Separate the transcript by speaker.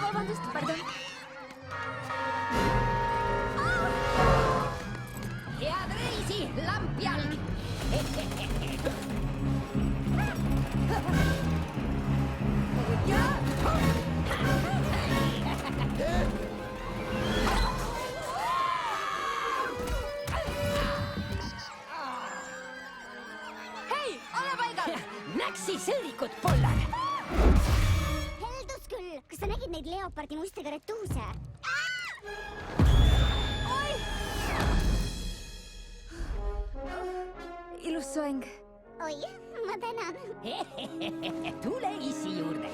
Speaker 1: Vabandust, pardon.
Speaker 2: Head reisi, lampjalg!
Speaker 1: Hei, ole paigal!
Speaker 2: Näksi sõõrikud, pollar!
Speaker 3: Heldus küll, kas sa nägid neid leopardi mustriga retuuse?
Speaker 1: Oi! Ilus soeng.
Speaker 3: Oi, ma tänan.
Speaker 2: Tule issi juurde.